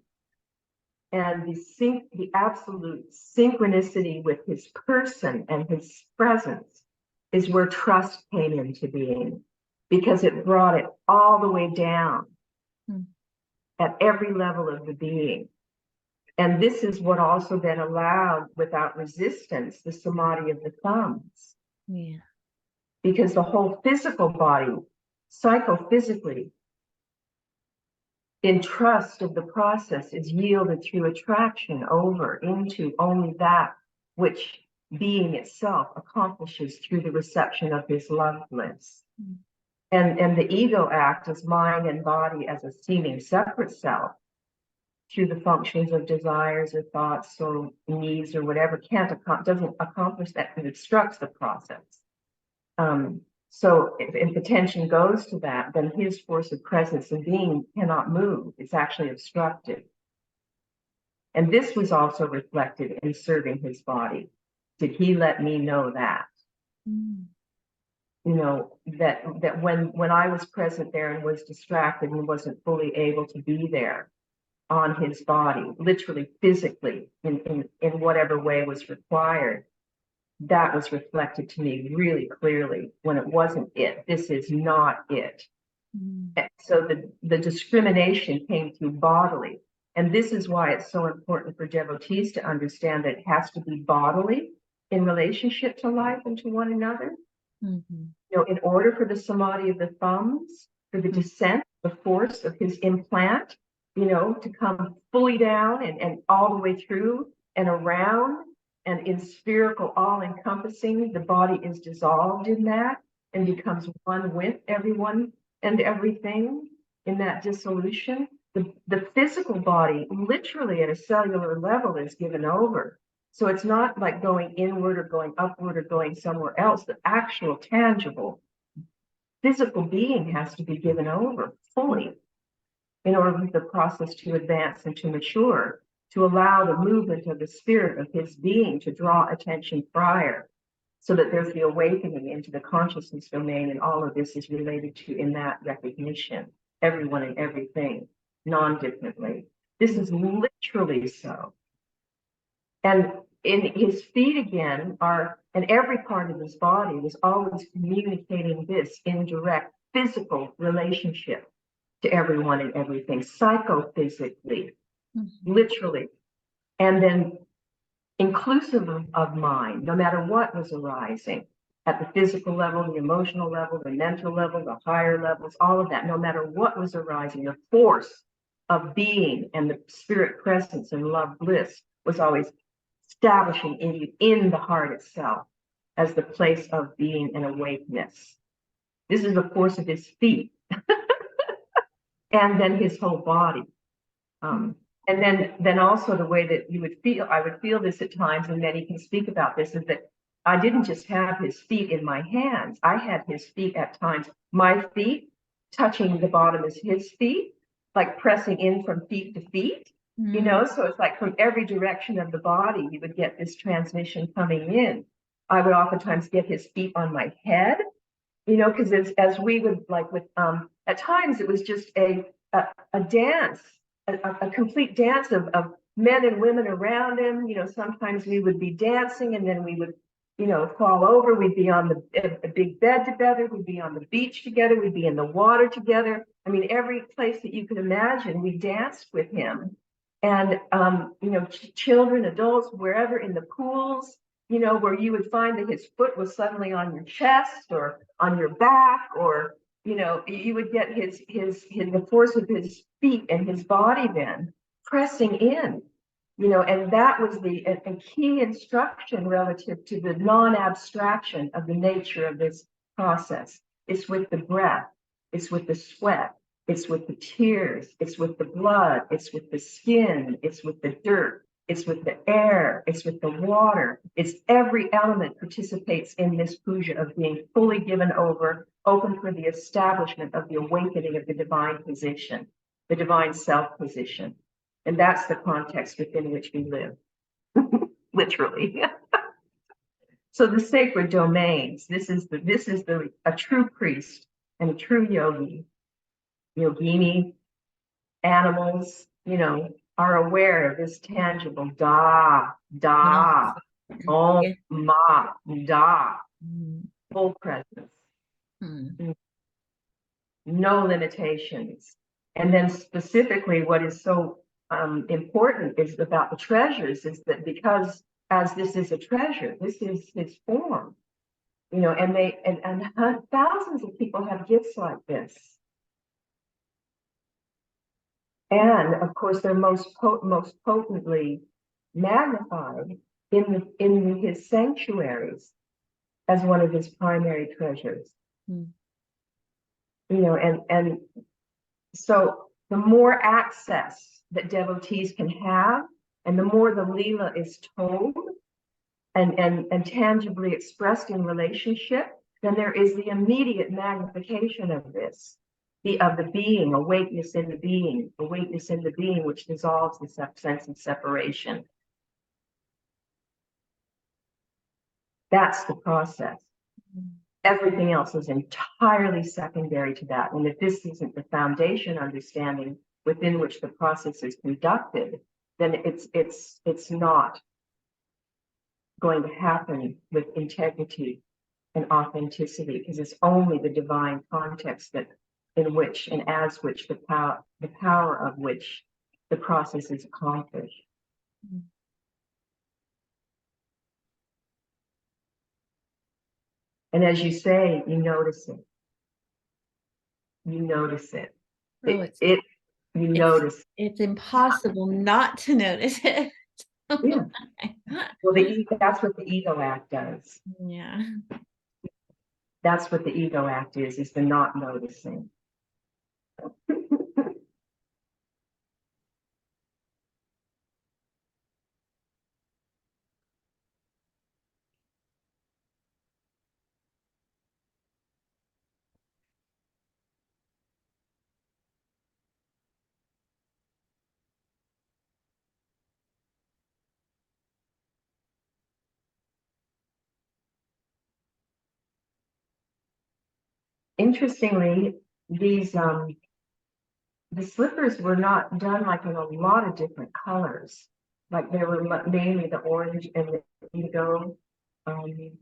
and the absolute synchronicity with his person and his presence is where trust came into being, because it brought it all the way down at every level of the being. And this is what also then allowed, without resistance, the samadhi of the thumbs. Yeah. Because the whole physical body, psychophysically, in trust of the process, is yielded through attraction over into only that which being itself accomplishes through the reception of his love bliss. And the ego act as mind and body as a seeming separate self through the functions of desires or thoughts or needs or whatever doesn't accomplish that, and obstructs the process. So if attention goes to that, then his force of presence and being cannot move. It's actually obstructed. And this was also reflected in serving his body. Did he let me know that? That when I was present there and was distracted and wasn't fully able to be there on his body, literally, physically, in whatever way was required, that was reflected to me really clearly when it wasn't it. This is not it. So the discrimination came through bodily. And this is why it's so important for devotees to understand that it has to be bodily in relationship to life and to one another. In order for the samadhi of the thumbs, for the descent, the force of his implant, to come fully down and all the way through and around, and in spherical, all-encompassing, the body is dissolved in that and becomes one with everyone and everything in that dissolution. The physical body, literally at a cellular level, is given over. So it's not like going inward or going upward or going somewhere else. The actual, tangible, physical being has to be given over fully in order for the process to advance and to mature, to allow the movement of the spirit of his being to draw attention prior, so that there's the awakening into the consciousness domain, and all of this is related to in that recognition, everyone and everything, non-differently. This is literally so. And in his feet again and every part of his body was always communicating this indirect physical relationship to everyone and everything, psychophysically, literally. And then inclusive of mind, no matter what was arising at the physical level, the emotional level, the mental level, the higher levels, all of that, no matter what was arising, the force of being and the spirit presence and love bliss was always establishing in you, in the heart itself, as the place of being and awakeness. This is the force of his feet, and then his whole body. And then also the way that you would feel, I would feel this at times, and many can speak about this, is that I didn't just have his feet in my hands. I had his feet at times, my feet touching the bottom of his feet, like pressing in from feet to feet, you know? So it's like from every direction of the body, you would get this transmission coming in. I would oftentimes get his feet on my head, you know, because as we would like with, at times it was just a dance, a complete dance of men and women around him. You know, sometimes we would be dancing and then we would, you know, fall over. We'd be on a big bed together. We'd be on the beach together. We'd be in the water together. I mean, every place that you could imagine, we danced with him. And, you know, children, adults, wherever, in the pools, you know, where you would find that his foot was suddenly on your chest or on your back, or, you know, you would get the force of his feet and his body then pressing in, you know, and that was a key instruction relative to the non-abstraction of the nature of this process. It's with the breath, it's with the sweat, it's with the tears, it's with the blood, it's with the skin, it's with the dirt, it's with the air, it's with the water. It's every element participates in this puja of being fully given over, open for the establishment of the awakening of the divine position, the divine self position. And that's the context within which we live, literally. So the sacred domains, this is a true priest and a true yogi, yogini, animals, you know, are aware of this tangible da, om, ma, da, full presence, no limitations. And then specifically what is so important is about the treasures, is that because as this is a treasure, this is his form, you know, and thousands of people have gifts like this. And of course, they're most potently magnified in his sanctuaries as one of his primary treasures. You know, and so the more access that devotees can have, and the more the Leela is told and tangibly expressed in relationship, then there is the immediate magnification of this. Of the being, awakeness in the being, which dissolves the sense of separation. That's the process. Everything else is entirely secondary to that. And if this isn't the foundation understanding within which the process is conducted, then it's not going to happen with integrity and authenticity, because it's only the divine context that in which and as which the power of which the process is accomplished. And as you say, you notice it. You notice it. Notice. It's impossible not to notice it. Yeah. Well, that's what the ego act does. Yeah. That's what the ego act is the not noticing. Interestingly, these the slippers were not done like in a lot of different colors. Like they were mainly the orange and the indigo. Um,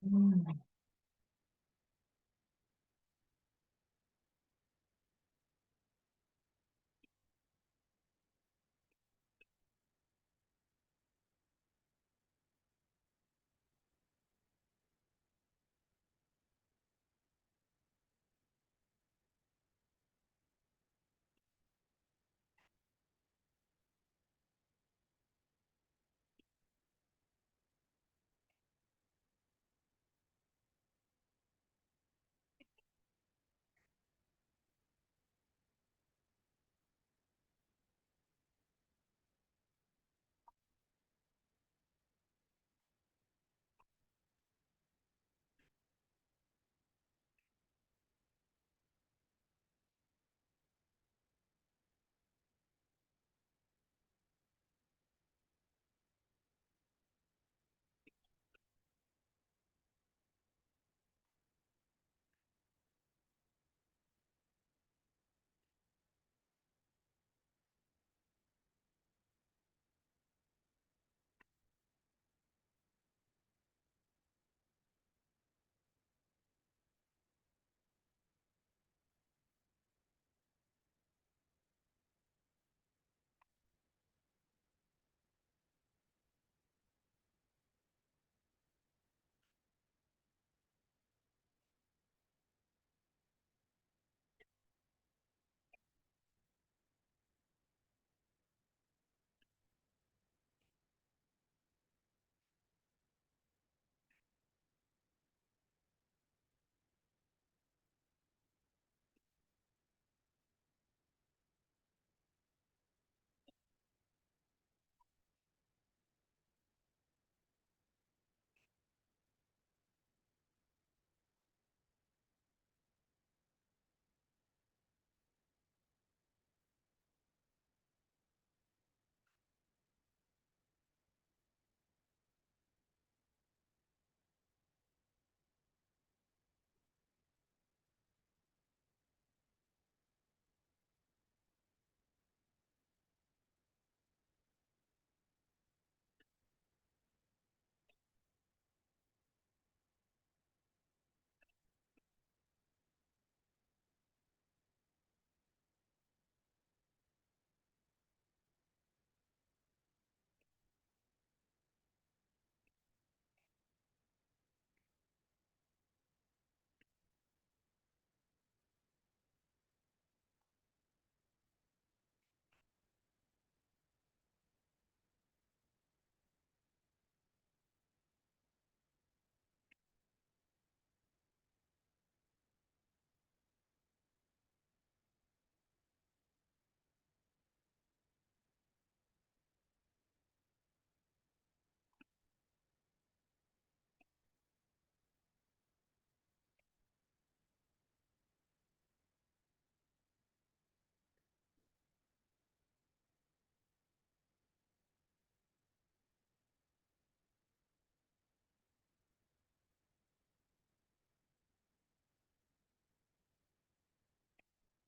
mm.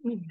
Mm.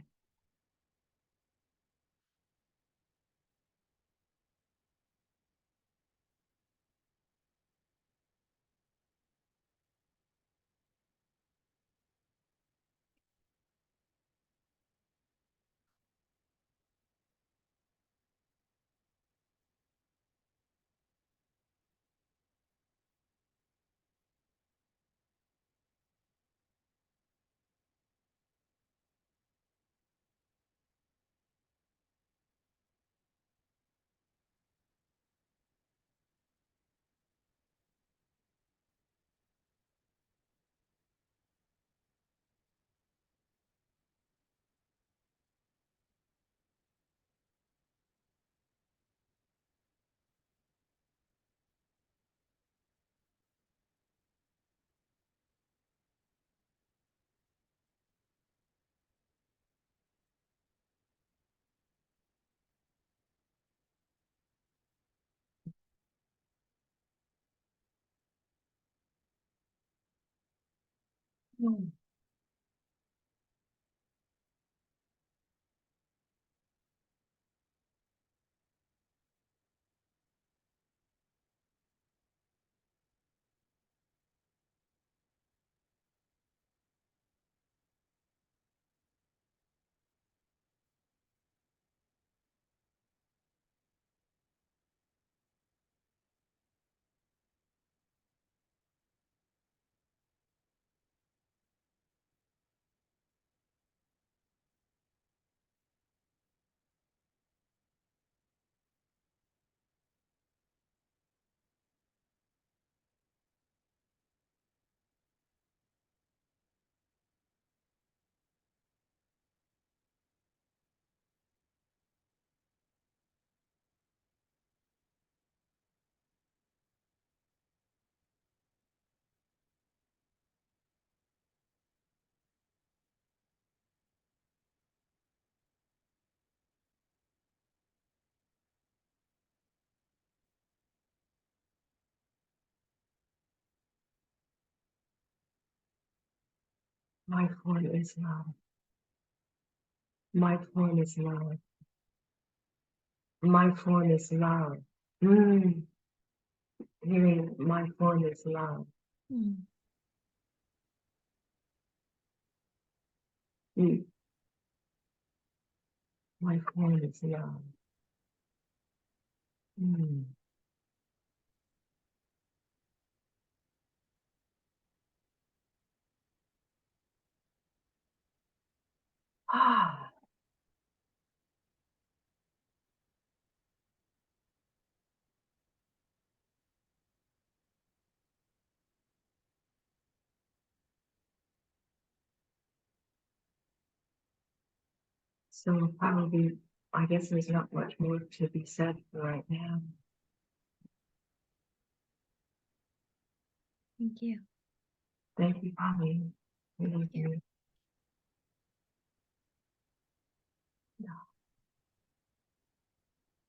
Mm. My form is love. My form is love. My form is love. Mm. Hearing my form is love. Mm. Mm. My form is love. Mm. Ah. So probably, I guess there's not much more to be said for right now. Thank you. Thank you, Polly. Thank you. you.